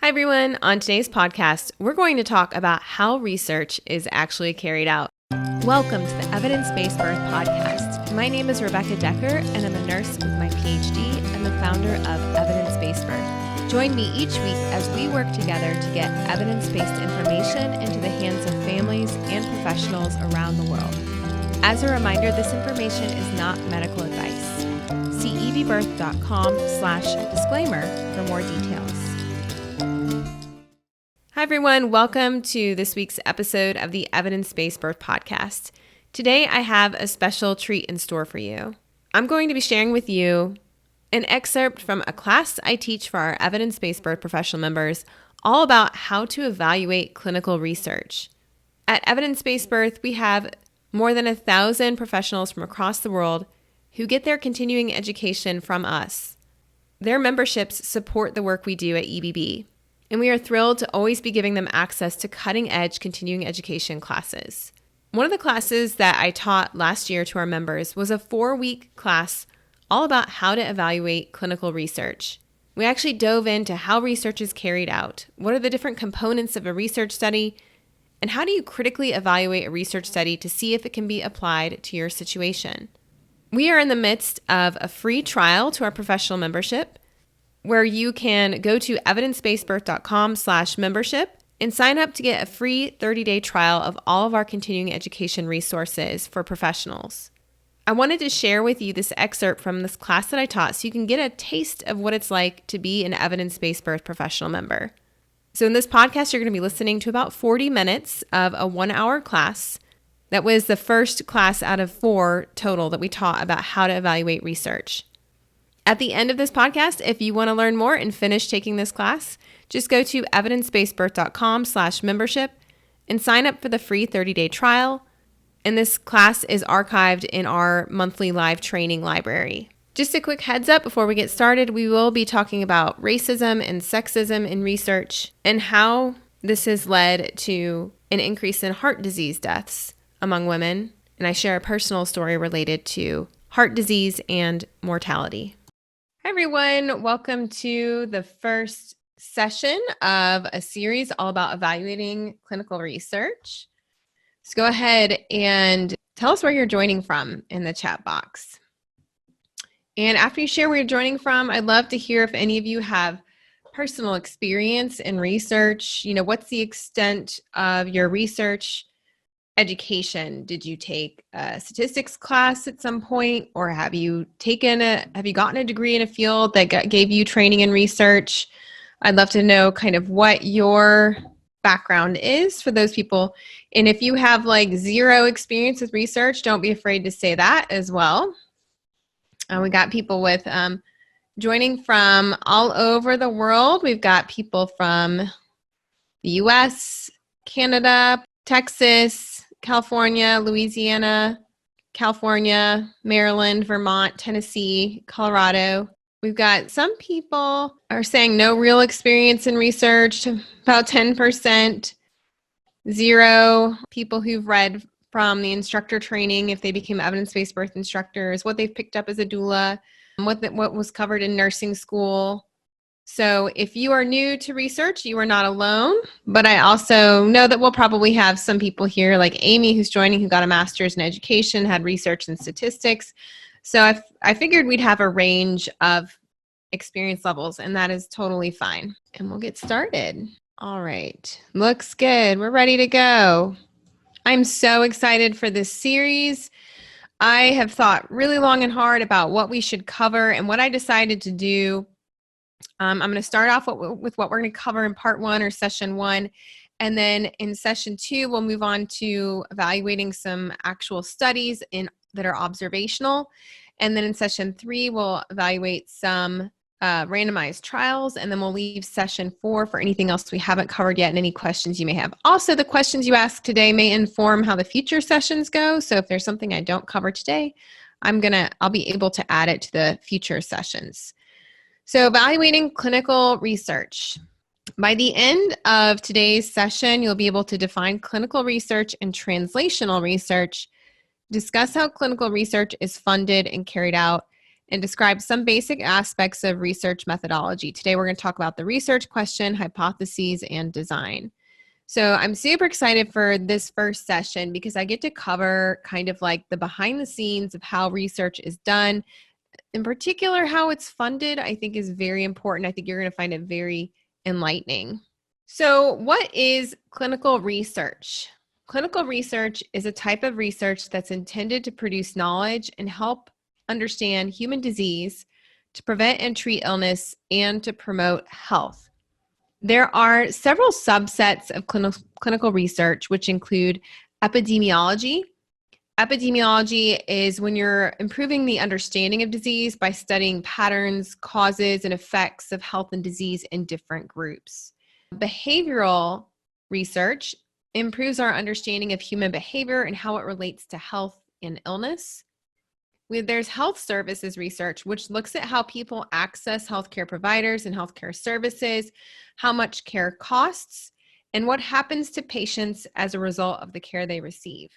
Hi, everyone. On today's podcast, we're going to talk about how research is actually carried out. Welcome to the Evidence-Based Birth Podcast. My name is Rebecca Dekker, and I'm a nurse with my PhD and the founder of Evidence-Based Birth. Join me each week as we work together to get evidence-based information into the hands of families and professionals around the world. As a reminder, this information is not medical advice. See ebbirth.com/disclaimer for more details. Hi, everyone. Welcome to this week's episode of the Evidence-Based Birth Podcast. Today, I have a special treat in store for you. I'm going to be sharing with you an excerpt from a class I teach for our evidence-based birth professional members all about how to evaluate clinical research. At Evidence-Based Birth, we have more than 1,000 professionals from across the world who get their continuing education from us. Their memberships support the work we do at EBB. And we are thrilled to always be giving them access to cutting-edge continuing education classes. One of the classes that I taught last year to our members was a 4-week class all about how to evaluate clinical research. We actually dove into how research is carried out, what are the different components of a research study, and how do you critically evaluate a research study to see if it can be applied to your situation. We are in the midst of a free trial to our professional membership, where you can go to evidencebasedbirth.com/membership and sign up to get a free 30-day trial of all of our continuing education resources for professionals. I wanted to share with you this excerpt from this class that I taught so you can get a taste of what it's like to be an evidence-based birth professional member. So in this podcast, you're going to be listening to about 40 minutes of a 1-hour class. That was the first class out of 4 total that we taught about how to evaluate research. At the end of this podcast, if you want to learn more and finish taking this class, just go to evidencebasedbirth.com/membership and sign up for the free 30-day trial. And this class is archived in our monthly live training library. Just a quick heads up before we get started, we will be talking about racism and sexism in research and how this has led to an increase in heart disease deaths among women. And I share a personal story related to heart disease and mortality. Hi, everyone. Welcome to the first session of a series all about evaluating clinical research. So go ahead and tell us where you're joining from in the chat box. And after you share where you're joining from, I'd love to hear if any of you have personal experience in research. You know, what's the extent of your research education? Did you take a statistics class at some point, or have you gotten a degree in a field that gave you training in research? I'd love to know kind of what your background is for those people. And if you have like zero experience with research, don't be afraid to say that as well. We got people with joining from all over the world. We've got people from the US, Canada, Texas, California, Louisiana, California, Maryland, Vermont, Tennessee, Colorado. We've got some people are saying no real experience in research, about 10%, 0 people who've read from the instructor training if they became evidence-based birth instructors, what they've picked up as a doula, what was covered in nursing school. So if you are new to research, you are not alone, but I also know that we'll probably have some people here like Amy who's joining who got a master's in education, had research in statistics. So I figured we'd have a range of experience levels, and that is totally fine. And we'll get started. All right, looks good. We're ready to go. I'm so excited for this series. I have thought really long and hard about what we should cover, and what I decided to do, I'm going to start off with what we're going to cover in part 1 or session 1. And then in session 2, we'll move on to evaluating some actual studies that are observational. And then in session 3, we'll evaluate some randomized trials. And then we'll leave session 4 for anything else we haven't covered yet and any questions you may have. Also, the questions you ask today may inform how the future sessions go. So if there's something I don't cover today, I'll be able to add it to the future sessions. So evaluating clinical research. By the end of today's session, you'll be able to define clinical research and translational research, discuss how clinical research is funded and carried out, and describe some basic aspects of research methodology. Today, we're going to talk about the research question, hypotheses, and design. So I'm super excited for this first session because I get to cover kind of like the behind the scenes of how research is done. In particular, how it's funded, I think is very important. I think you're going to find it very enlightening. So what is clinical research? Clinical research is a type of research that's intended to produce knowledge and help understand human disease, to prevent and treat illness, and to promote health. There are several subsets of clinical research, which include epidemiology. Epidemiology is when you're improving the understanding of disease by studying patterns, causes, and effects of health and disease in different groups. Behavioral research improves our understanding of human behavior and how it relates to health and illness. There's health services research, which looks at how people access healthcare providers and healthcare services, how much care costs, and what happens to patients as a result of the care they receive.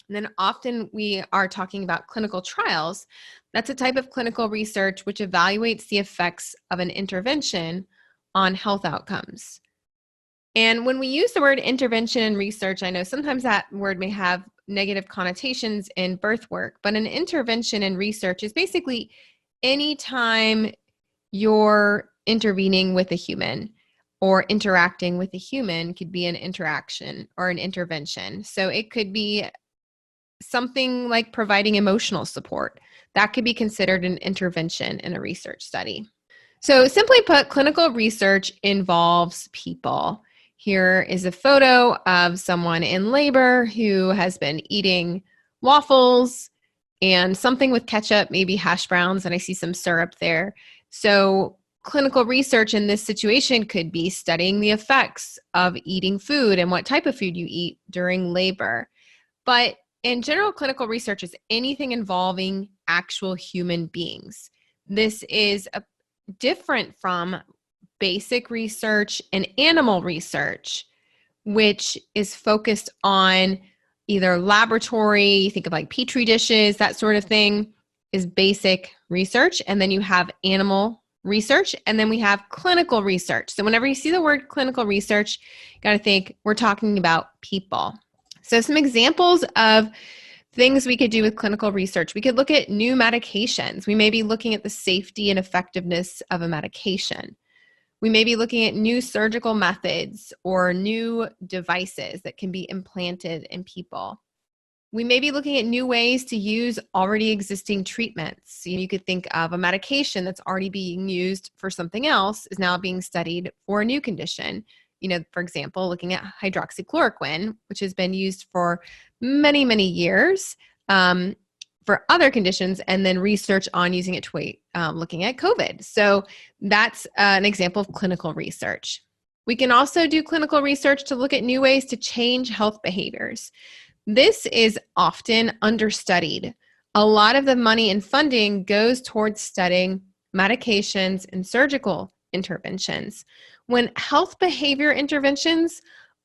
And then often we are talking about clinical trials. That's a type of clinical research which evaluates the effects of an intervention on health outcomes. And when we use the word intervention in research, I know sometimes that word may have negative connotations in birth work, but an intervention in research is basically any time you're intervening with a human or interacting with a human could be an interaction or an intervention. So it could be something like providing emotional support. That could be considered an intervention in a research study. So simply put, clinical research involves people. Here is a photo of someone in labor who has been eating waffles and something with ketchup, maybe hash browns, and I see some syrup there. So clinical research in this situation could be studying the effects of eating food and what type of food you eat during labor. But in general, clinical research is anything involving actual human beings. This is different from basic research and animal research, which is focused on either laboratory, think of like petri dishes, that sort of thing is basic research. And then you have animal research, and then we have clinical research. So whenever you see the word clinical research, you got to think we're talking about people. So some examples of things we could do with clinical research. We could look at new medications. We may be looking at the safety and effectiveness of a medication. We may be looking at new surgical methods or new devices that can be implanted in people. We may be looking at new ways to use already existing treatments. You could think of a medication that's already being used for something else is now being studied for a new condition. For example, looking at hydroxychloroquine, which has been used for many, many years for other conditions, and then research on using it to looking at COVID. So that's an example of clinical research. We can also do clinical research to look at new ways to change health behaviors. This is often understudied. A lot of the money and funding goes towards studying medications and surgical interventions, when health behavior interventions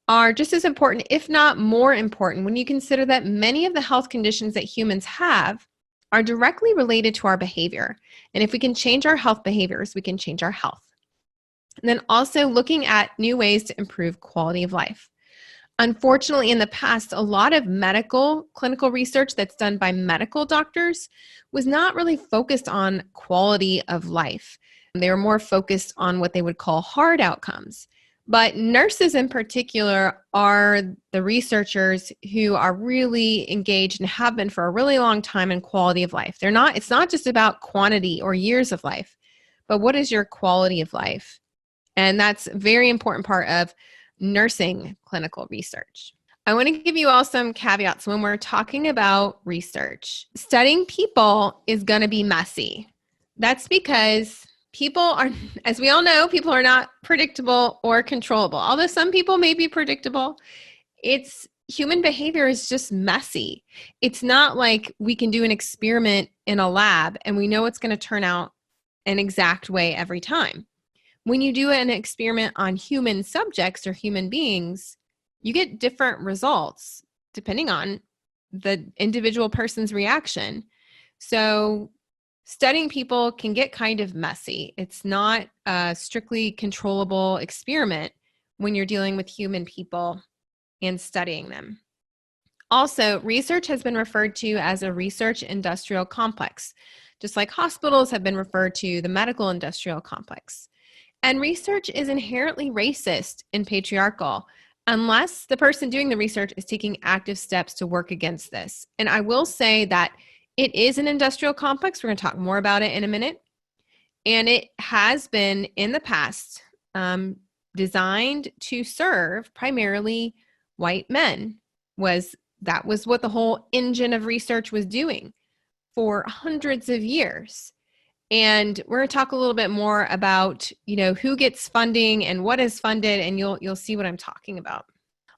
are just as important, if not more important, when you consider that many of the health conditions that humans have are directly related to our behavior. And if we can change our health behaviors, we can change our health. And then also looking at new ways to improve quality of life. Unfortunately, in the past, a lot of medical clinical research that's done by medical doctors was not really focused on quality of life. They were more focused on what they would call hard outcomes. But nurses in particular are the researchers who are really engaged and have been for a really long time in quality of life. It's not just about quantity or years of life, but what is your quality of life? And that's a very important part of nursing clinical research. I want to give you all some caveats when we're talking about research. Studying people is going to be messy. That's because people are, as we all know, people are not predictable or controllable. Although some people may be predictable, human behavior is just messy. It's not like we can do an experiment in a lab and we know it's going to turn out an exact way every time. When you do an experiment on human subjects or human beings, you get different results depending on the individual person's reaction. So studying people can get kind of messy. It's not a strictly controllable experiment when you're dealing with human people and studying them. Also, research has been referred to as a research industrial complex, just like hospitals have been referred to the medical industrial complex. And research is inherently racist and patriarchal unless the person doing the research is taking active steps to work against this. And I will say that it is an industrial complex. We're going to talk more about it in a minute. And it has been in the past designed to serve primarily white men. That was what the whole engine of research was doing for hundreds of years. And we're going to talk a little bit more about, who gets funding and what is funded, and you'll see what I'm talking about.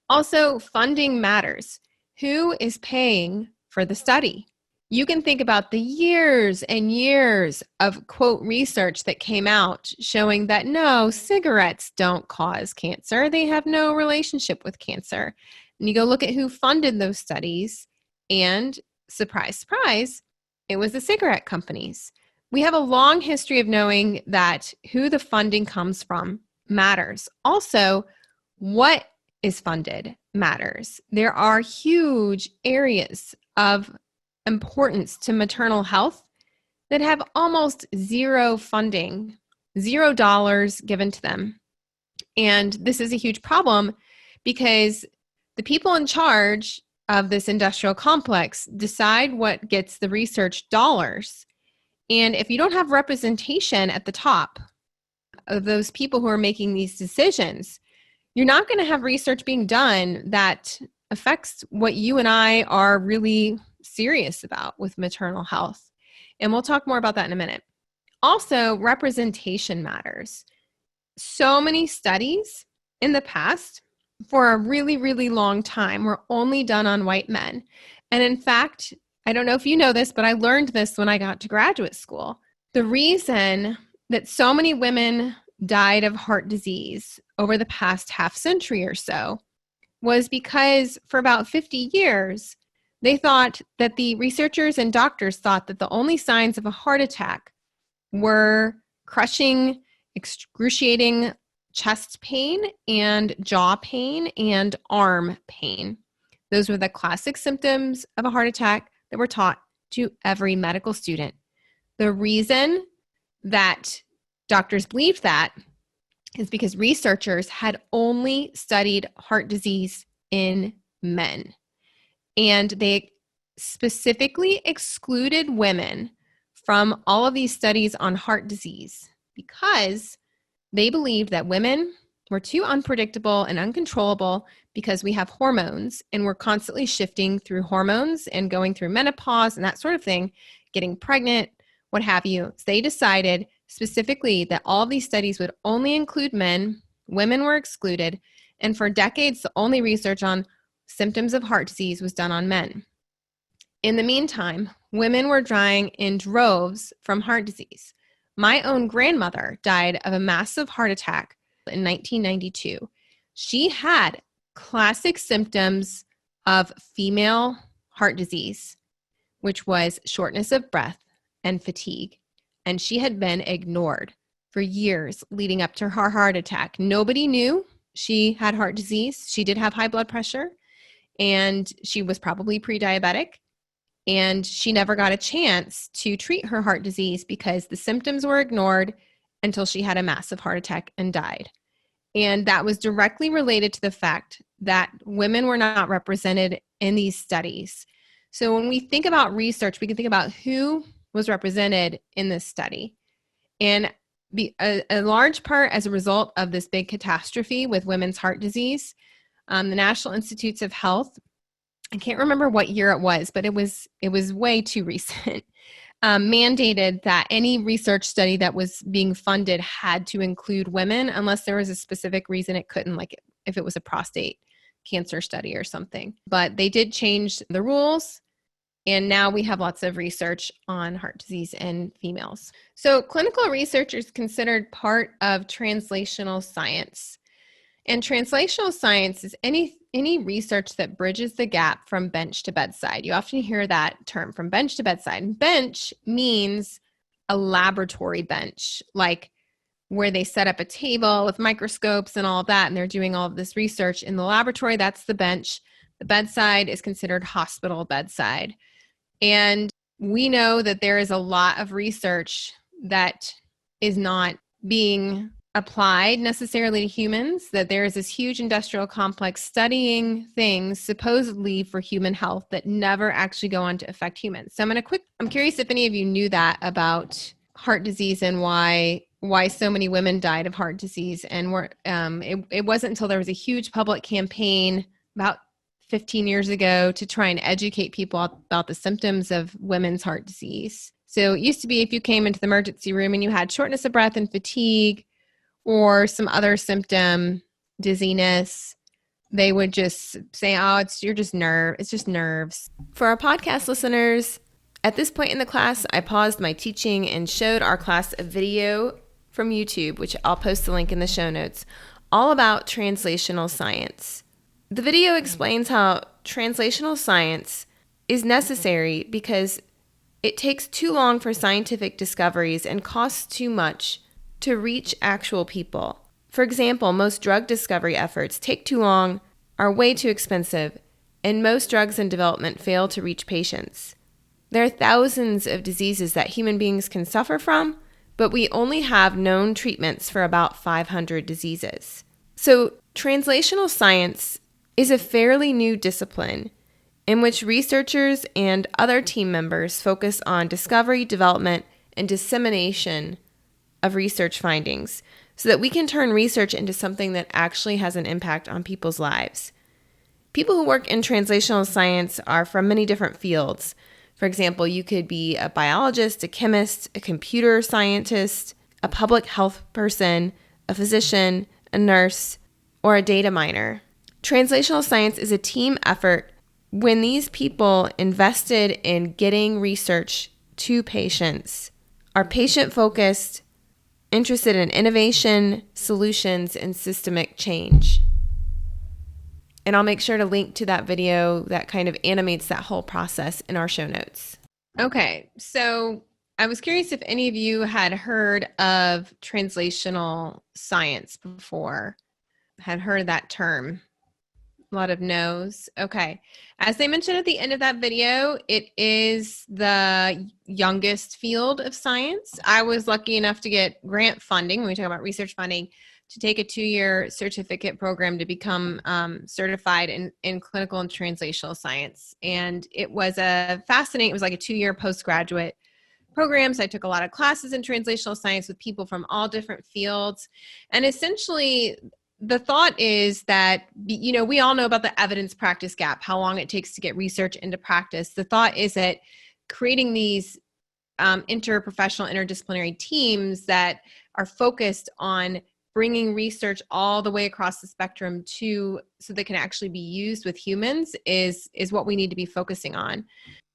Also, funding matters. Who is paying for the study? You can think about the years and years of, quote, research that came out showing that no, cigarettes don't cause cancer. They have no relationship with cancer. And you go look at who funded those studies, and surprise, surprise, it was the cigarette companies. We have a long history of knowing that who the funding comes from matters. Also, what is funded matters. There are huge areas of importance to maternal health that have almost zero funding, $0 given to them. And this is a huge problem because the people in charge of this industrial complex decide what gets the research dollars. And if you don't have representation at the top of those people who are making these decisions, you're not going to have research being done that affects what you and I are really serious about with maternal health. And we'll talk more about that in a minute. Also, representation matters. So many studies in the past for a really, really long time were only done on white men. And in fact, I don't know if you know this, but I learned this when I got to graduate school. The reason that so many women died of heart disease over the past half century or so was because for about 50 years, they thought that the researchers and doctors thought that the only signs of a heart attack were crushing, excruciating chest pain and jaw pain and arm pain. Those were the classic symptoms of a heart attack that were taught to every medical student. The reason that doctors believed that is because researchers had only studied heart disease in men. And they specifically excluded women from all of these studies on heart disease because they believed that women were too unpredictable and uncontrollable because we have hormones and we're constantly shifting through hormones and going through menopause and that sort of thing, getting pregnant, what have you. So they decided specifically that all of these studies would only include men, women were excluded, and for decades, the only research on symptoms of heart disease was done on men. In the meantime, women were dying in droves from heart disease. My own grandmother died of a massive heart attack in 1992. She had classic symptoms of female heart disease, which was shortness of breath and fatigue. And she had been ignored for years leading up to her heart attack. Nobody knew she had heart disease. She did have high blood pressure, and she was probably pre-diabetic. And she never got a chance to treat her heart disease because the symptoms were ignored until she had a massive heart attack and died. And that was directly related to the fact that women were not represented in these studies. So when we think about research, we can think about who was represented in this study. And a large part as a result of this big catastrophe with women's heart disease, the National Institutes of Health, I can't remember what year it was, but it was way too recent, mandated that any research study that was being funded had to include women unless there was a specific reason it couldn't, like if it was a prostate cancer study or something. But they did change the rules, and now we have lots of research on heart disease in females. So clinical research is considered part of translational science. And translational science is any research that bridges the gap from bench to bedside. You often hear that term, from bench to bedside. And bench means a laboratory bench, like where they set up a table with microscopes and all of that, and they're doing all of this research in the laboratory. That's the bench. The bedside is considered hospital bedside. And we know that there is a lot of research that is not being applied necessarily to humans, that there is this huge industrial complex studying things supposedly for human health that never actually go on to affect humans. So I'm curious if any of you knew that about heart disease and why so many women died of heart disease. And it wasn't until there was a huge public campaign about 15 years ago to try and educate people about the symptoms of women's heart disease. So it used to be if you came into the emergency room and you had shortness of breath and fatigue or some other symptom, dizziness, they would just say, oh, it's just nerves. For our podcast listeners, at this point in the class, I paused my teaching and showed our class a video from YouTube, which I'll post the link in the show notes, all about translational science. The video explains how translational science is necessary because it takes too long for scientific discoveries and costs too much to reach actual people. For example, most drug discovery efforts take too long, are way too expensive, and most drugs in development fail to reach patients. There are thousands of diseases that human beings can suffer from, but we only have known treatments for about 500 diseases. So translational science is a fairly new discipline in which researchers and other team members focus on discovery, development, and dissemination of research findings so that we can turn research into something that actually has an impact on people's lives. People who work in translational science are from many different fields. For example, you could be a biologist, a chemist, a computer scientist, a public health person, a physician, a nurse, or a data miner. Translational science is a team effort when these people invested in getting research to patients are patient-focused, interested in innovation, solutions, and systemic change. And I'll make sure to link to that video that kind of animates that whole process in our show notes. Okay, so I was curious if any of you had heard of translational science before, had heard that term. A lot of no's. Okay. As they mentioned at the end of that video, it is the youngest field of science. I was lucky enough to get grant funding, when we talk about research funding, to take a 2-year certificate program to become certified in clinical and translational science. And it was it was like a 2-year postgraduate program. So I took a lot of classes in translational science with people from all different fields. And essentially, the thought is that, we all know about the evidence practice gap, how long it takes to get research into practice. The thought is that creating these interprofessional, interdisciplinary teams that are focused on bringing research all the way across the spectrum so they can actually be used with humans is what we need to be focusing on.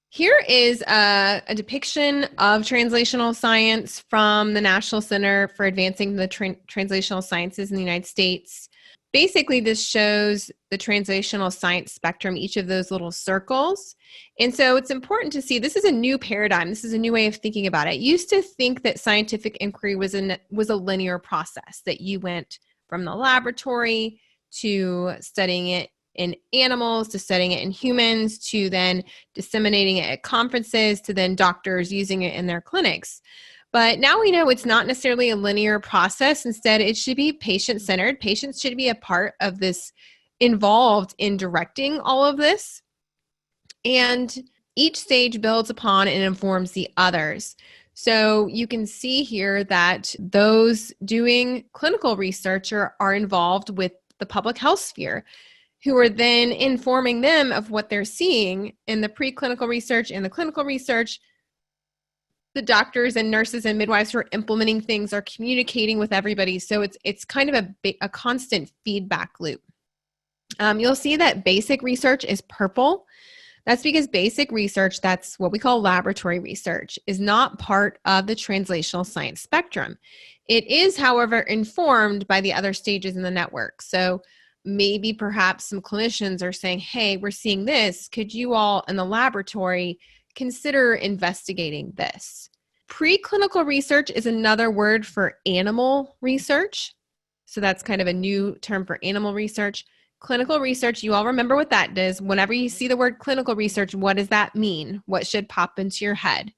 Here is a depiction of translational science from the National Center for Advancing the Translational Sciences in the United States. Basically, this shows the translational science spectrum, each of those little circles. And so it's important to see, this is a new paradigm. This is a new way of thinking about it. I used to think that scientific inquiry was a linear process, that you went from the laboratory to studying it in animals, to studying it in humans, to then disseminating it at conferences, to then doctors using it in their clinics. But now we know it's not necessarily a linear process. Instead, it should be patient-centered. Patients should be a part of this, involved in directing all of this. And each stage builds upon and informs the others. So you can see here that those doing clinical research are involved with the public health sphere, who are then informing them of what they're seeing in the preclinical research and the clinical research. The doctors and nurses and midwives who are implementing things are communicating with everybody. So it's kind of a constant feedback loop. You'll see that basic research is purple. That's because basic research, that's what we call laboratory research, is not part of the translational science spectrum. It is, however, informed by the other stages in the network. So maybe perhaps some clinicians are saying, hey, we're seeing this. Could you all in the laboratory consider investigating this? Preclinical research is another word for animal research. So that's kind of a new term for animal research. Clinical research, you all remember what that does. Whenever you see the word clinical research, what does that mean? What should pop into your head?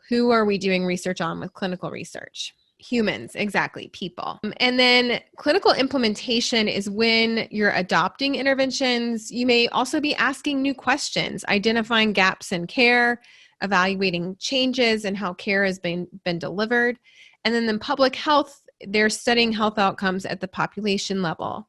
Who are we doing research on with clinical research? Humans, exactly, people. And then clinical implementation is when you're adopting interventions. You may also be asking new questions, identifying gaps in care, evaluating changes in how care has been delivered. And then in public health, they're studying health outcomes at the population level.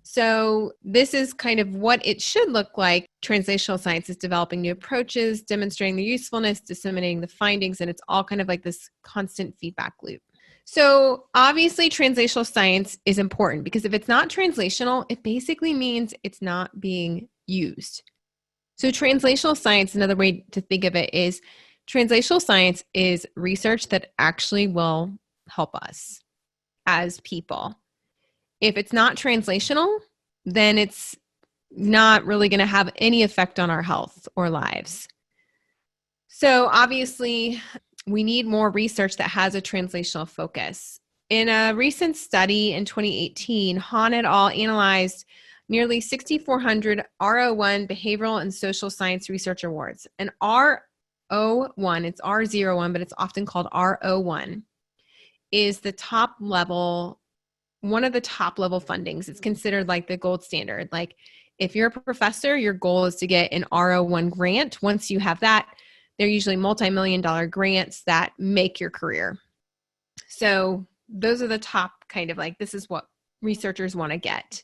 So this is kind of what it should look like. Translational science is developing new approaches, demonstrating the usefulness, disseminating the findings, and it's all kind of like this constant feedback loop. So obviously translational science is important because if it's not translational, it basically means it's not being used. So translational science, another way to think of it is translational science is research that actually will help us as people. If it's not translational, then it's not really going to have any effect on our health or lives. So obviously, we need more research that has a translational focus. In a recent study in 2018, Hahn et al. Analyzed nearly 6,400 R01 behavioral and social science research awards. And R01, it's R01, but it's often called R01, is the top level, one of the top level fundings. It's considered like the gold standard. Like if you're a professor, your goal is to get an R01 grant. Once you have that, they're usually multi-million-dollar grants that make your career. So those are the top kind of like, this is what researchers want to get.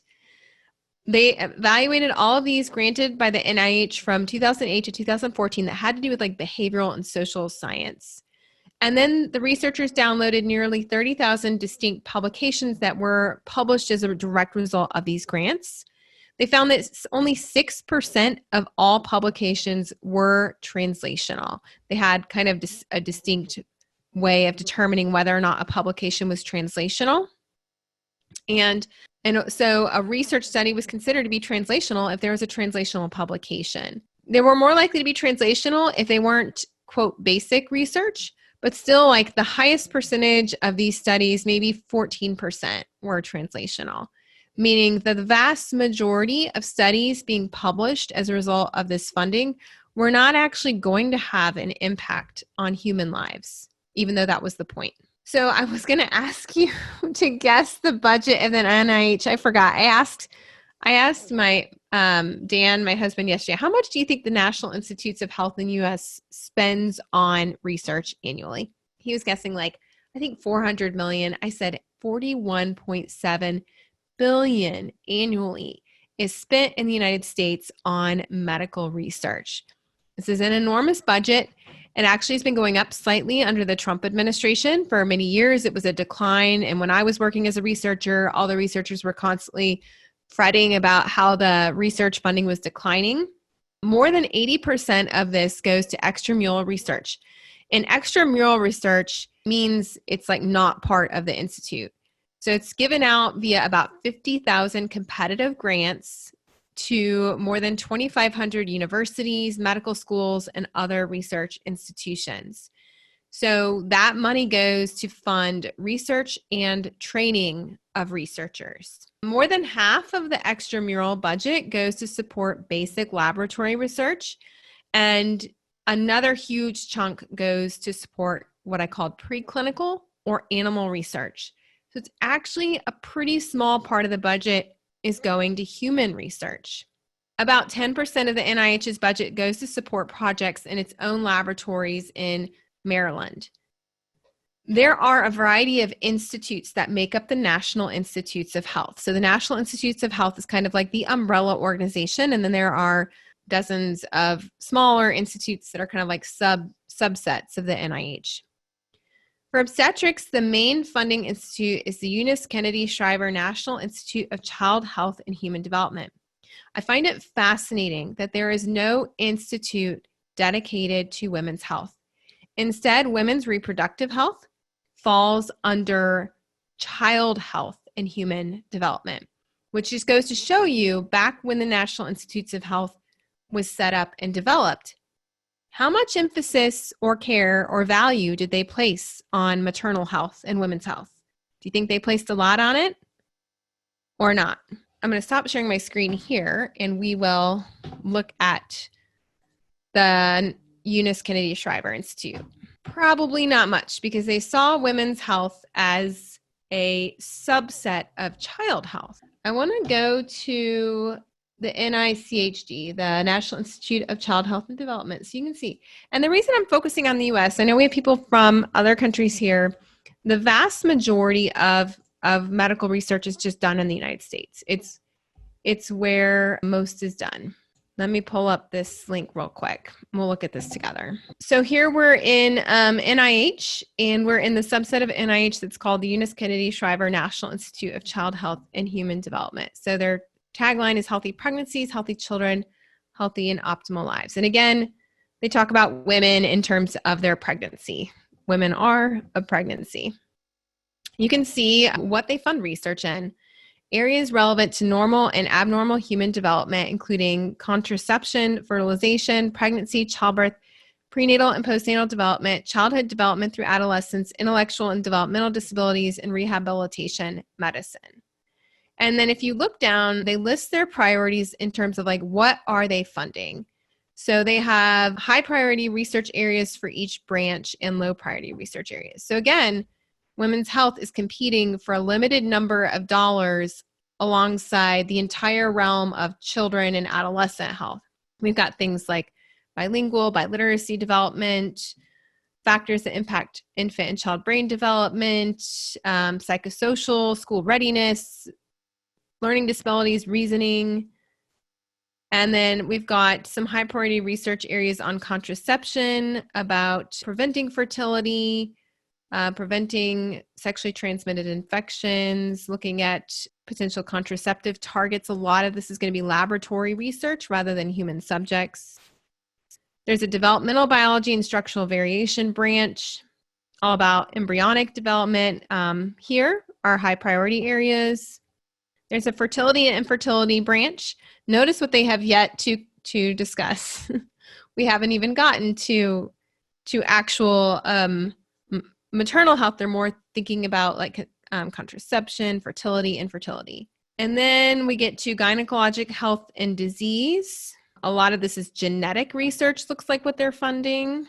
They evaluated all of these granted by the NIH from 2008 to 2014 that had to do with like behavioral and social science. And then the researchers downloaded nearly 30,000 distinct publications that were published as a direct result of these grants. They found that only 6% of all publications were translational. They had kind of a distinct way of determining whether or not a publication was translational. And so a research study was considered to be translational if there was a translational publication. They were more likely to be translational if they weren't, quote, basic research, but still like the highest percentage of these studies, maybe 14%, were translational, meaning that the vast majority of studies being published as a result of this funding were not actually going to have an impact on human lives, even though that was the point. So I was going to ask you to guess the budget of the NIH. I forgot. I asked my Dan, my husband, yesterday, how much do you think the National Institutes of Health in the U.S. spends on research annually? He was guessing like, I think 400 million. I said 41.7 billion annually is spent in the United States on medical research. This is an enormous budget. It actually has been going up slightly under the Trump administration. For many years, it was a decline. And when I was working as a researcher, all the researchers were constantly fretting about how the research funding was declining. More than 80% of this goes to extramural research. And extramural research means it's like not part of the institute. So it's given out via about 50,000 competitive grants to more than 2,500 universities, medical schools, and other research institutions. So that money goes to fund research and training of researchers. More than half of the extramural budget goes to support basic laboratory research, and another huge chunk goes to support what I called preclinical or animal research. So it's actually a pretty small part of the budget is going to human research. About 10% of the NIH's budget goes to support projects in its own laboratories in Maryland. There are a variety of institutes that make up the National Institutes of Health. So the National Institutes of Health is kind of like the umbrella organization, and then there are dozens of smaller institutes that are kind of like subsets of the NIH. For obstetrics, the main funding institute is the Eunice KennedyShriver National Institute of Child Health and Human Development. I find it fascinating that there is no institute dedicated to women's health. Instead, women's reproductive health falls under child health and human development, which just goes to show you back when the National Institutes of Health was set up and developed, How much emphasis or care or value did they place on maternal health and women's health? Do you think they placed a lot on it or not? I'm going to stop sharing my screen here and we will look at the Eunice KennedyShriver Institute. Probably not much because they saw women's health as a subset of child health. I want to go to the NICHD, the National Institute of Child Health and Development, so you can see. And the reason I'm focusing on the US, I know we have people from other countries here. The vast majority of medical research is just done in the United States. It's where most is done. Let me pull up this link real quick. We'll look at this together. So here we're in NIH, and we're in the subset of NIH that's called the Eunice KennedyShriver National Institute of Child Health and Human Development. So their tagline is healthy pregnancies, healthy children, healthy and optimal lives. And again, they talk about women in terms of their pregnancy. Women are a pregnancy. You can see what they fund research in. Areas relevant to normal and abnormal human development, including contraception, fertilization, pregnancy, childbirth, prenatal and postnatal development, childhood development through adolescence, intellectual and developmental disabilities, and rehabilitation medicine. And then if you look down, they list their priorities in terms of like, what are they funding? So they have high priority research areas for each branch and low priority research areas. So again, women's health is competing for a limited number of dollars alongside the entire realm of children and adolescent health. We've got things like bilingual, biliteracy development, factors that impact infant and child brain development, psychosocial, school readiness, learning disabilities, reasoning. And then we've got some high priority research areas on contraception, about preventing fertility, preventing sexually transmitted infections, looking at potential contraceptive targets. A lot of this is going to be laboratory research rather than human subjects. There's a developmental biology and structural variation branch, all about embryonic development. Here are high priority areas. There's a fertility and infertility branch. Notice what they have yet to discuss. We haven't even gotten to actual maternal health. They're more thinking about like contraception, fertility, infertility. And then we get to gynecologic health and disease. A lot of this is genetic research, looks like what they're funding.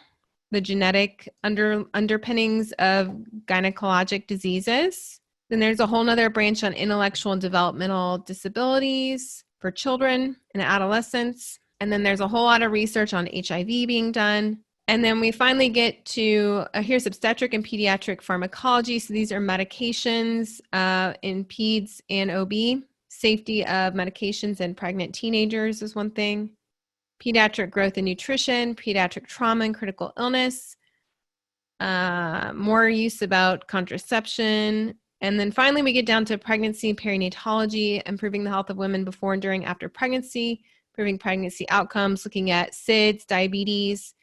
The genetic underpinnings of gynecologic diseases. Then there's a whole nother branch on intellectual and developmental disabilities for children and adolescents. And then there's a whole lot of research on HIV being done. And then we finally get to, here's obstetric and pediatric pharmacology. So these are medications in peds and OB. Safety of medications in pregnant teenagers is one thing. Pediatric growth and nutrition, pediatric trauma and critical illness. More use about contraception. And then finally, we get down to pregnancy and perinatology, improving the health of women before and during after pregnancy, improving pregnancy outcomes, looking at SIDS, diabetes,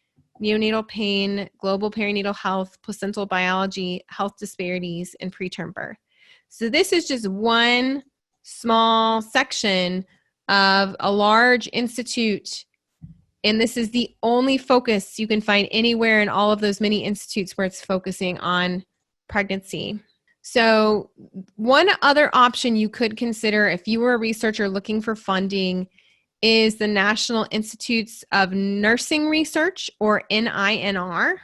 neonatal pain, global perinatal health, placental biology, health disparities, and preterm birth. So this is just one small section of a large institute, and this is the only focus you can find anywhere in all of those many institutes where it's focusing on pregnancy. So one other option you could consider if you were a researcher looking for funding is the National Institutes of Nursing Research, or NINR.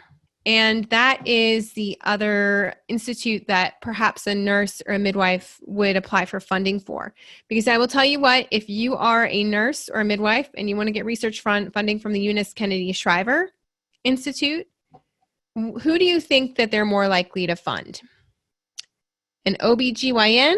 And that is the other institute that perhaps a nurse or a midwife would apply for funding for. Because I will tell you what, if you are a nurse or a midwife and you want to get research funding from the Eunice KennedyShriver Institute, who do you think that they're more likely to fund? An OBGYN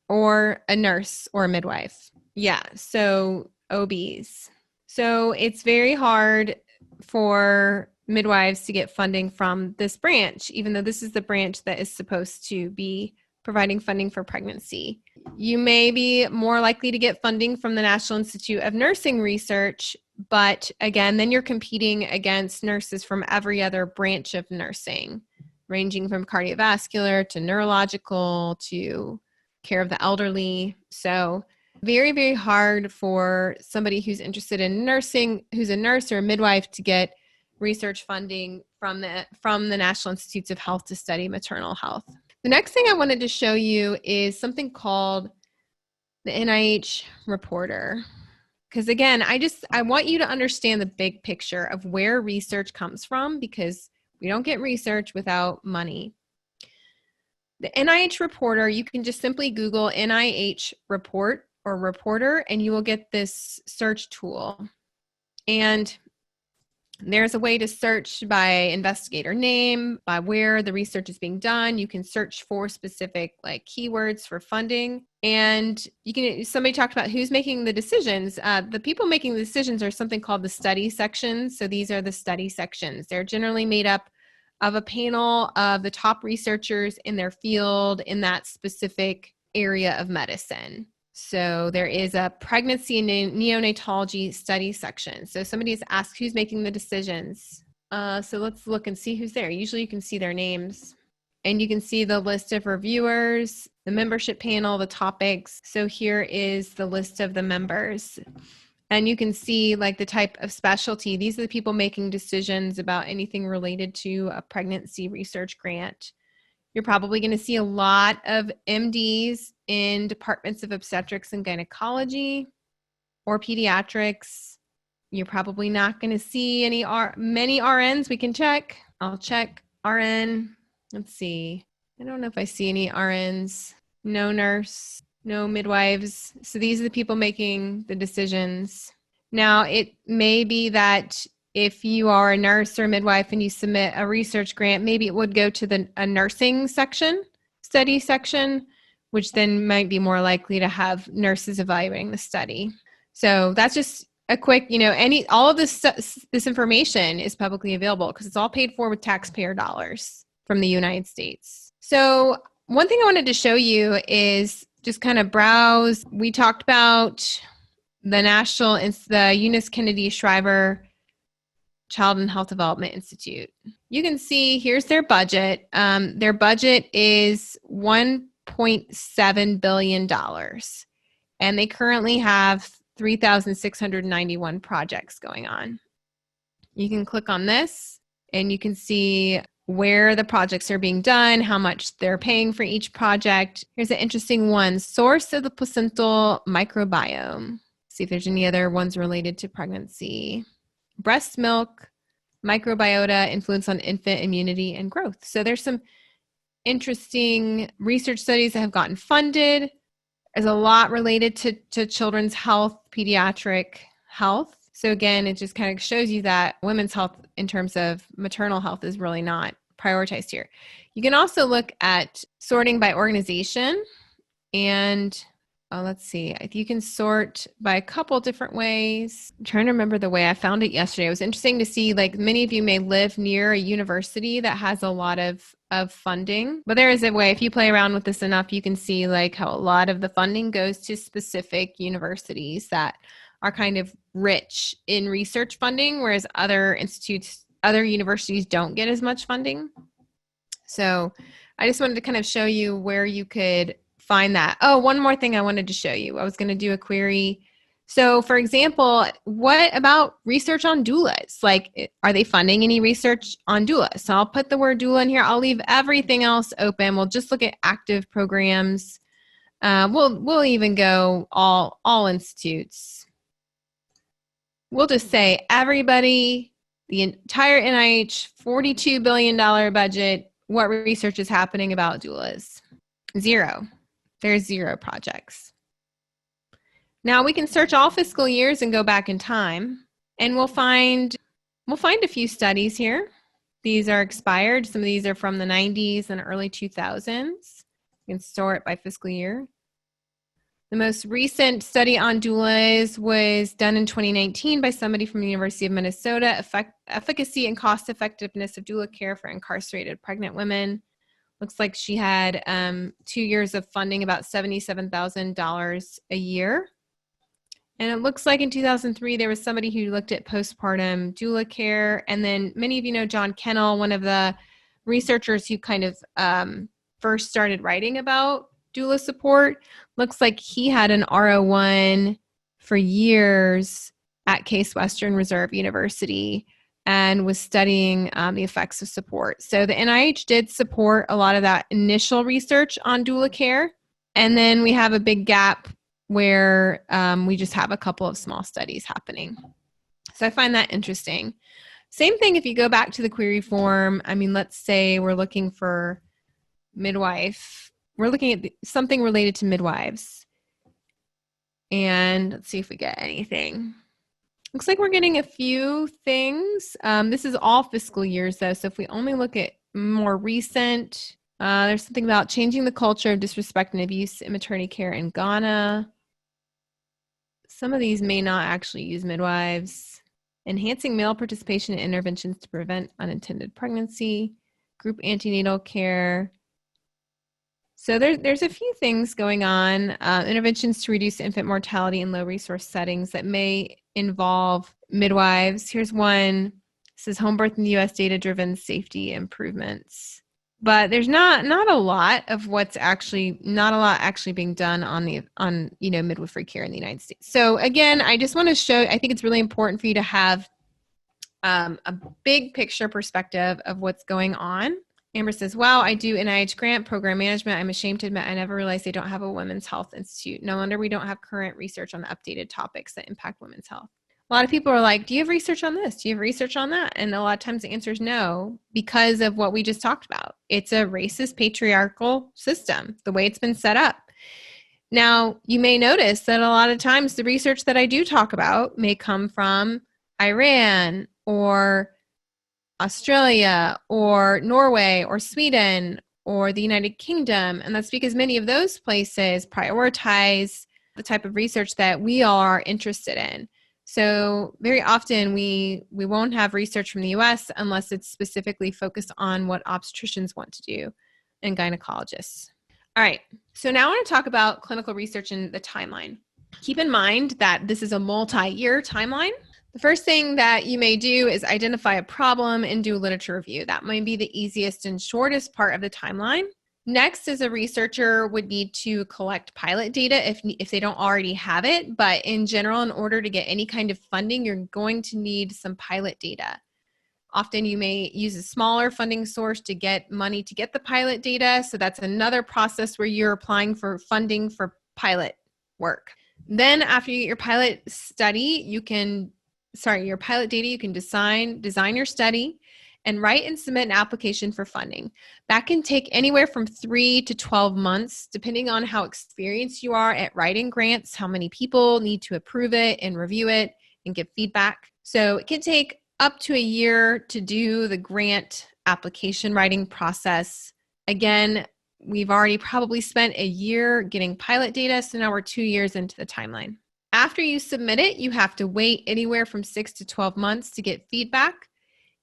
or a nurse or a midwife? Yeah, so OBs. So it's very hard for midwives to get funding from this branch, even though this is the branch that is supposed to be providing funding for pregnancy. You may be more likely to get funding from the National Institute of Nursing Research, but again, then you're competing against nurses from every other branch of nursing, ranging from cardiovascular to neurological to care of the elderly. So very, very hard for somebody who's interested in nursing, who's a nurse or a midwife, to get research funding from the National Institutes of Health to study maternal health. The next thing I wanted to show you is something called the NIH Reporter. Because again, I want you to understand the big picture of where research comes from, because we don't get research without money. The NIH Reporter, you can just simply Google NIH Report or Reporter, and you will get this search tool. And there's a way to search by investigator name, by where the research is being done. You can search for specific like keywords for funding. And somebody talked about who's making the decisions. The people making the decisions are something called the study sections. So these are the study sections. They're generally made up of a panel of the top researchers in their field in that specific area of medicine. So there is a pregnancy and neonatology study section. So somebody has asked who's making the decisions. So let's look and see who's there. Usually you can see their names. And you can see the list of reviewers, the membership panel, the topics. So here is the list of the members. And you can see like the type of specialty. These are the people making decisions about anything related to a pregnancy research grant. You're probably going to see a lot of MDs in departments of obstetrics and gynecology or pediatrics. You're probably not going to see many RNs. We can check. I'll check RN. Let's see. I don't know if I see any RNs. No nurse, no midwives. So these are the people making the decisions. Now, it may be that if you are a nurse or midwife and you submit a research grant, maybe it would go to a nursing section, study section, which then might be more likely to have nurses evaluating the study. So that's just a quick, all of this information is publicly available because it's all paid for with taxpayer dollars from the United States. So one thing I wanted to show you is just kind of browse. We talked about the Eunice KennedyShriver Child and Health Development Institute. You can see here's their budget. Their budget is $1.7 billion. And they currently have 3,691 projects going on. You can click on this and you can see where the projects are being done, how much they're paying for each project. Here's an interesting one, source of the placental microbiome. See if there's any other ones related to pregnancy. Breast milk, microbiota, influence on infant immunity and growth. So there's some interesting research studies that have gotten funded. There's a lot related to children's health, pediatric health. So again, it just kind of shows you that women's health in terms of maternal health is really not prioritized here. You can also look at sorting by organization and let's see. You can sort by a couple different ways. I'm trying to remember the way I found it yesterday. It was interesting to see, like, many of you may live near a university that has a lot of funding. But there is a way, if you play around with this enough, you can see like how a lot of the funding goes to specific universities that are kind of rich in research funding, whereas other universities don't get as much funding. So I just wanted to kind of show you where you could find that. Oh, one more thing I wanted to show you. I was going to do a query. So for example, what about research on doulas? Like, are they funding any research on doulas? So I'll put the word doula in here. I'll leave everything else open. We'll just look at active programs. We'll even go all institutes. We'll just say everybody, the entire NIH $42 billion budget, what research is happening about doulas? Zero. There's 0 projects. Now we can search all fiscal years and go back in time, and we'll find a few studies here. These are expired. Some of these are from the 90s and early 2000s. You can sort by fiscal year. The most recent study on doulas was done in 2019 by somebody from the University of Minnesota, efficacy and cost effectiveness of doula care for incarcerated pregnant women. Looks like she had 2 years of funding, about $77,000 a year. And it looks like in 2003, there was somebody who looked at postpartum doula care. And then many of you know John Kennel, one of the researchers who kind of first started writing about doula support. Looks like he had an R01 for years at Case Western Reserve University. and was studying the effects of support. So the NIH did support a lot of that initial research on doula care. And then we have a big gap where we just have a couple of small studies happening. So I find that interesting. Same thing if you go back to the query form. I mean, let's say we're looking for midwife. We're looking at something related to midwives. And let's see if we get anything. Looks like we're getting a few things. This is all fiscal years, though. So if we only look at more recent, there's something about changing the culture of disrespect and abuse in maternity care in Ghana. Some of these may not actually use midwives. Enhancing male participation in interventions to prevent unintended pregnancy, group antenatal care. So there's a few things going on. Interventions to reduce infant mortality in low resource settings that may involve midwives. Here's one. It says home birth in the U.S. data-driven safety improvements. But there's not a lot of not a lot actually being done on midwifery care in the United States. So again, I just want to show, I think it's really important for you to have a big picture perspective of what's going on. Amber says, wow, I do NIH grant program management. I'm ashamed to admit I never realized they don't have a women's health institute. No wonder we don't have current research on the updated topics that impact women's health. A lot of people are like, do you have research on this? Do you have research on that? And a lot of times the answer is no, because of what we just talked about. It's a racist, patriarchal system, the way it's been set up. Now, you may notice that a lot of times the research that I do talk about may come from Iran or Australia or Norway or Sweden or the United Kingdom. And that's because many of those places prioritize the type of research that we are interested in. So very often we won't have research from the US unless it's specifically focused on what obstetricians want to do and gynecologists. All right, so now I want to talk about clinical research and the timeline. Keep in mind that this is a multi-year timeline. The first thing that you may do is identify a problem and do a literature review. That might be the easiest and shortest part of the timeline. Next is a researcher would need to collect pilot data if they don't already have it. But in general, in order to get any kind of funding, you're going to need some pilot data. Often you may use a smaller funding source to get money to get the pilot data. So that's another process where you're applying for funding for pilot work. Then after you get your pilot study, your pilot data, you can design your study and write and submit an application for funding. That can take anywhere from 3 to 12 months, depending on how experienced you are at writing grants, how many people need to approve it and review it and give feedback. So it can take up to a year to do the grant application writing process. Again, we've already probably spent a year getting pilot data, so now we're 2 years into the timeline. After you submit it, you have to wait anywhere from 6 to 12 months to get feedback.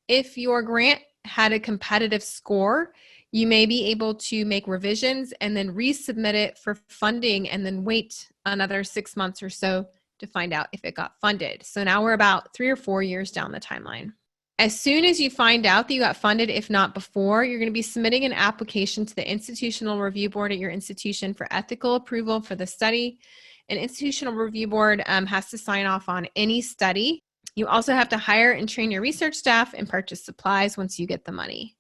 If your grant had a competitive score, you may be able to make revisions and then resubmit it for funding and then wait another 6 months or so to find out if it got funded. So now we're about 3 or 4 years down the timeline. As soon as you find out that you got funded, if not before, you're going to be submitting an application to the Institutional Review Board at your institution for ethical approval for the study. An Institutional Review Board has to sign off on any study. You also have to hire and train your research staff and purchase supplies once you get the money.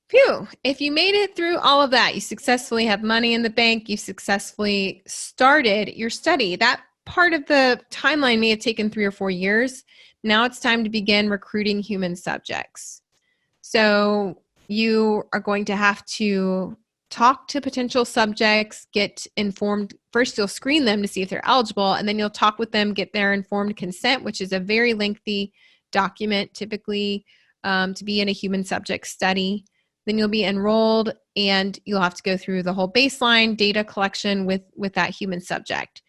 Phew, if you made it through all of that, you successfully have money in the bank, you successfully started your study. That part of the timeline may have taken 3 or 4 years. Now it's time to begin recruiting human subjects. So you are going to have to talk to potential subjects, get informed. First, you'll screen them to see if they're eligible, and then you'll talk with them, get their informed consent, which is a very lengthy document, typically to be in a human subject study. Then you'll be enrolled, and you'll have to go through the whole baseline data collection with that human subject.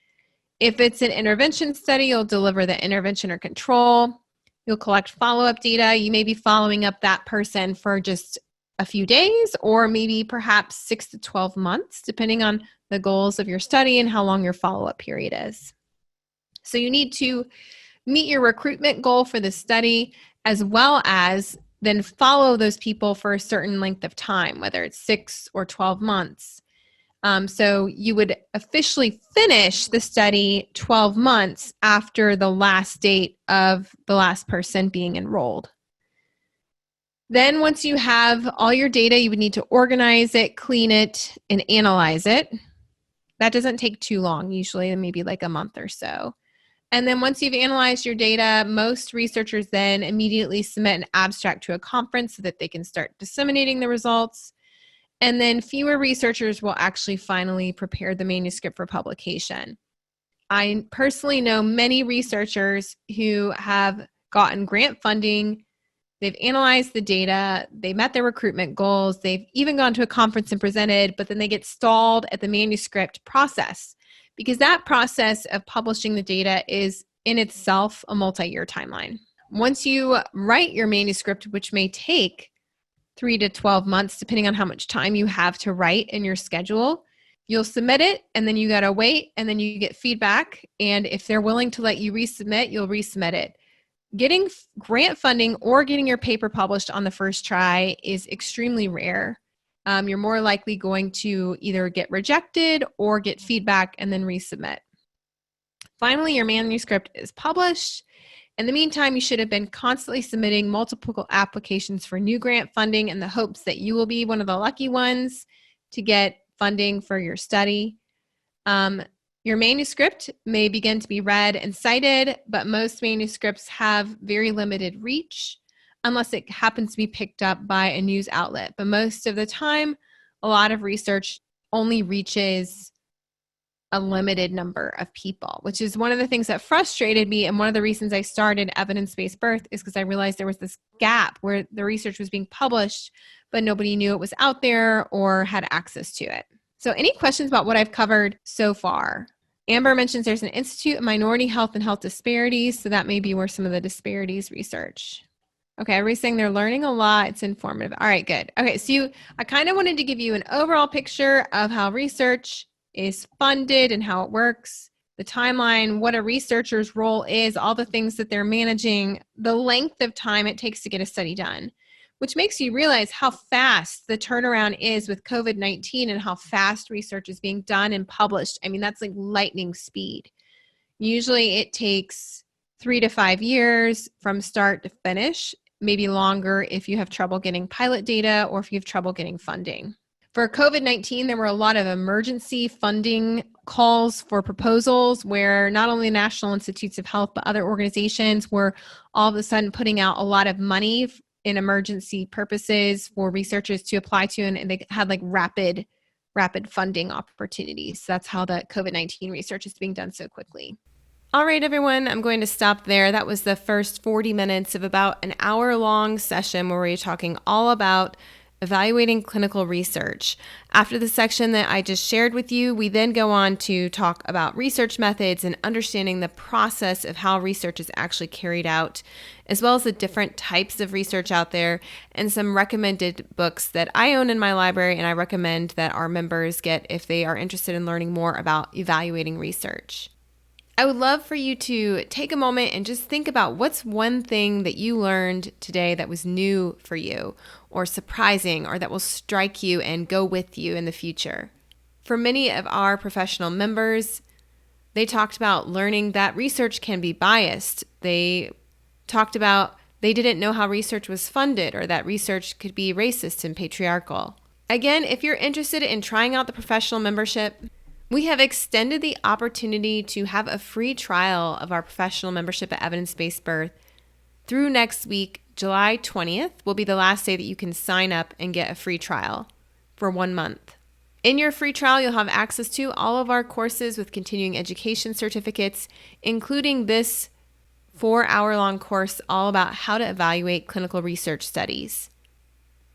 If it's an intervention study, you'll deliver the intervention or control. You'll collect follow-up data. You may be following up that person for just a few days or maybe perhaps 6 to 12 months, depending on the goals of your study and how long your follow-up period is. So you need to meet your recruitment goal for the study, as well as then follow those people for a certain length of time, whether it's 6 or 12 months. So you would officially finish the study 12 months after the last date of the last person being enrolled. Then once you have all your data, you would need to organize it, clean it, and analyze it. That doesn't take too long, usually maybe like a month or so. And then once you've analyzed your data, most researchers then immediately submit an abstract to a conference so that they can start disseminating the results. And then fewer researchers will actually finally prepare the manuscript for publication. I personally know many researchers who have gotten grant funding. They've analyzed the data, they met their recruitment goals, they've even gone to a conference and presented, but then they get stalled at the manuscript process because that process of publishing the data is in itself a multi-year timeline. Once you write your manuscript, which may take 3 to 12 months, depending on how much time you have to write in your schedule, you'll submit it and then you gotta wait and then you get feedback. And if they're willing to let you resubmit, you'll resubmit it. Getting grant funding or getting your paper published on the first try is extremely rare. You're more likely going to either get rejected or get feedback and then resubmit. Finally, your manuscript is published. In the meantime, you should have been constantly submitting multiple applications for new grant funding in the hopes that you will be one of the lucky ones to get funding for your study. Your manuscript may begin to be read and cited, but most manuscripts have very limited reach unless it happens to be picked up by a news outlet. But most of the time, a lot of research only reaches a limited number of people, which is one of the things that frustrated me. And one of the reasons I started Evidence-Based Birth is because I realized there was this gap where the research was being published, but nobody knew it was out there or had access to it. So any questions about what I've covered so far? Amber mentions there's an Institute of Minority Health and Health Disparities, so that may be where some of the disparities research. Okay, everybody's saying they're learning a lot. It's informative. All right, good. Okay, so I kind of wanted to give you an overall picture of how research is funded and how it works, the timeline, what a researcher's role is, all the things that they're managing, the length of time it takes to get a study done, which makes you realize how fast the turnaround is with COVID-19 and how fast research is being done and published. I mean, that's like lightning speed. Usually it takes 3 to 5 years from start to finish, maybe longer if you have trouble getting pilot data or if you have trouble getting funding. For COVID-19, there were a lot of emergency funding calls for proposals where not only National Institutes of Health, but other organizations were all of a sudden putting out a lot of money in emergency purposes for researchers to apply to, and they had like rapid funding opportunities. So that's how the COVID-19 research is being done so quickly. All right, everyone, I'm going to stop there. That was the first 40 minutes of about an hour-long session where we're talking all about evaluating clinical research. After the section that I just shared with you, we then go on to talk about research methods and understanding the process of how research is actually carried out, as well as the different types of research out there and some recommended books that I own in my library and I recommend that our members get if they are interested in learning more about evaluating research. I would love for you to take a moment and just think about what's one thing that you learned today that was new for you or surprising or that will strike you and go with you in the future. For many of our professional members, they talked about learning that research can be biased. They talked about they didn't know how research was funded or that research could be racist and patriarchal. Again, if you're interested in trying out the professional membership, we have extended the opportunity to have a free trial of our professional membership at Evidence-Based Birth through next week. July 20th will be the last day that you can sign up and get a free trial for 1 month. In your free trial, you'll have access to all of our courses with continuing education certificates, including this 4-hour-long course all about how to evaluate clinical research studies.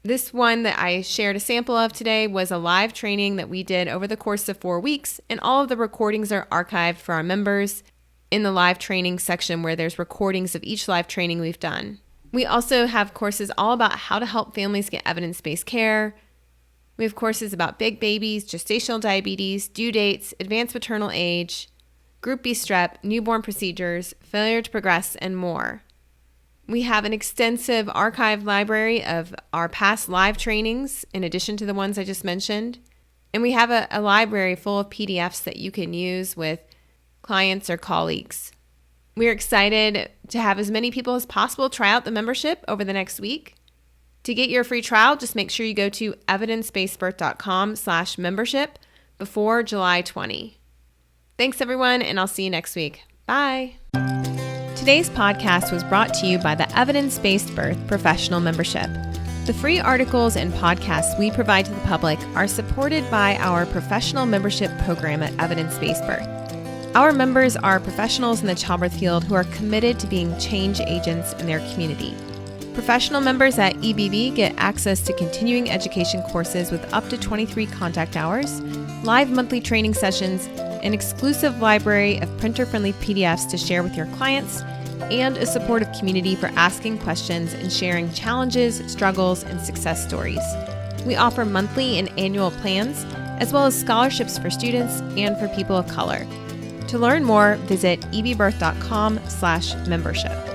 This one that I shared a sample of today was a live training that we did over the course of 4 weeks, and all of the recordings are archived for our members in the live training section where there's recordings of each live training we've done. We also have courses all about how to help families get evidence-based care. We have courses about big babies, gestational diabetes, due dates, advanced maternal age, Group B strep, newborn procedures, failure to progress, and more. We have an extensive archive library of our past live trainings, in addition to the ones I just mentioned. And we have a library full of PDFs that you can use with clients or colleagues. We're excited to have as many people as possible try out the membership over the next week. To get your free trial, just make sure you go to evidencebasedbirth.com/membership before July 20. Thanks, everyone, and I'll see you next week. Bye. Today's podcast was brought to you by the Evidence-Based Birth Professional Membership. The free articles and podcasts we provide to the public are supported by our professional membership program at Evidence-Based Birth. Our members are professionals in the childbirth field who are committed to being change agents in their community. Professional members at EBB get access to continuing education courses with up to 23 contact hours, live monthly training sessions, an exclusive library of printer-friendly PDFs to share with your clients, and a supportive community for asking questions and sharing challenges, struggles, and success stories. We offer monthly and annual plans, as well as scholarships for students and for people of color. To learn more, visit ebbirth.com/membership.